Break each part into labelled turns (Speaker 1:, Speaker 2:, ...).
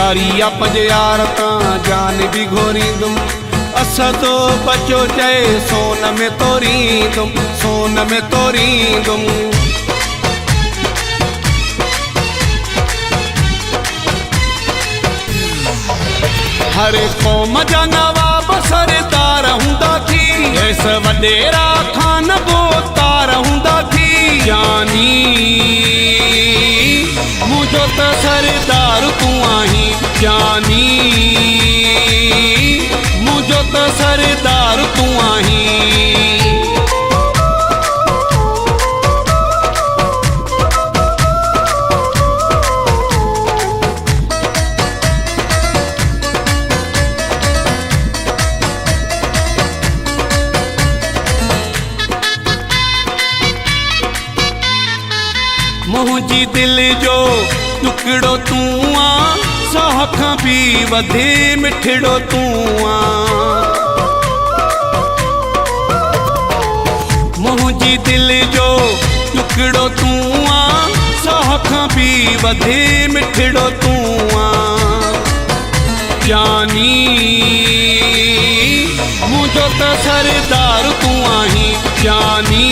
Speaker 1: यारी पंज यार तां जान भी घोरींदुम असदो बचो चए सोन में तोरींदुम सोन में तोरींदुम हर क़ौम जा नवाब सरदार हूंदा थी ऐस वडेरा खान बोतार हूंदा थी जानी मुझो त सरदार तूं आहीं जानी मुझो त सरदार तूं आहीं मुझी दिल जो टुकड़ो तूं आ साह खां भी वधे मिठड़ो तूं आ मुझी दिल जो टुकड़ो तूं आ साह खां भी वधे मिठड़ो तूं आ जानी मुझो त सरदार तूं आहीं जानी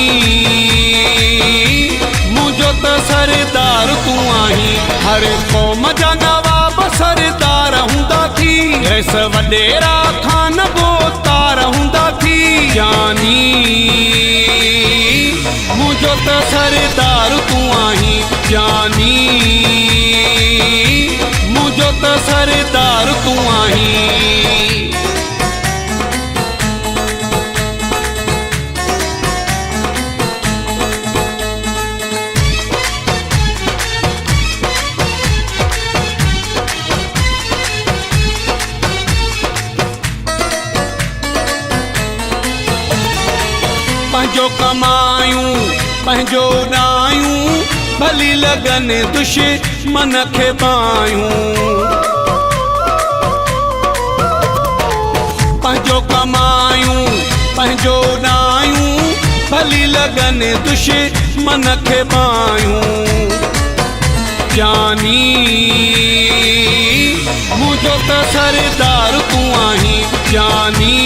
Speaker 1: मुझो त सरदार तूं आहीं हर क़ौम जा नवाब सरदार हूंदा थी ऐस वडेरा खान बोतार हूंदा थी जानी मुझो त सरदार तूं आहीं जानी मुझो त सरदार तूं आहीं पंहिंजो कमायूं पंहिंजो उॾायूं भली लगन दुश्मन खे पायूं पंहिंजो कमायूं पंहिंजो उॾायूं भली लगन दुश्मन खे पायूं जानी मुझो त सरदार तूं आहीं जानी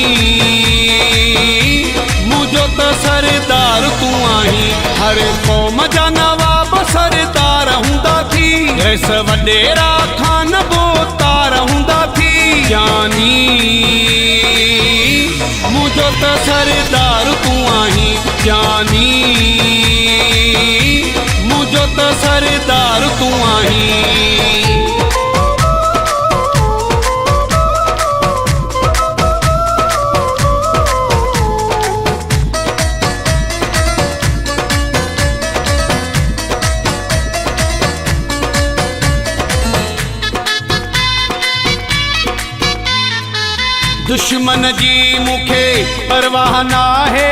Speaker 1: मुझो त सरदार तूं आहीं हर क़ौम जा नवाब सरदार हूंदा थी ऐस वडेरा खान बोतार हूंदा थी जानी मुझो त सरदार तूं आहीं जानी मुझो त सरदार तूं आहीं दुश्मन जी मुखे परवाह नाहे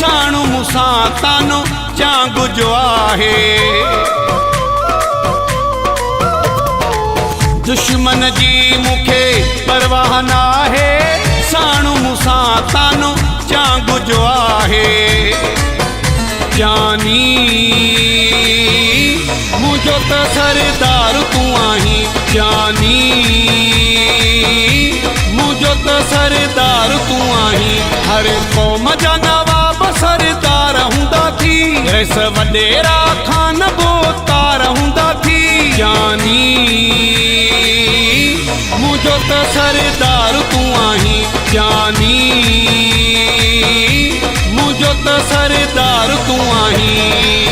Speaker 1: साणु मूंसां तानो चांग जो आहे दुश्मन जी मुखे परवाह नाहे साणु मूंसां तानो चांग जो आहे जानी मुझो त सरदार तूं आहीं जानी मुझो त सरदार तूं आहीं हर क़ौम जा नवाब सरदार हूंदा थी ऐस वडेरा खान बोतार हूंदा थी जानी मुझो त सरदार तूं आहीं जानी मुझो त सरदार तूं आहीं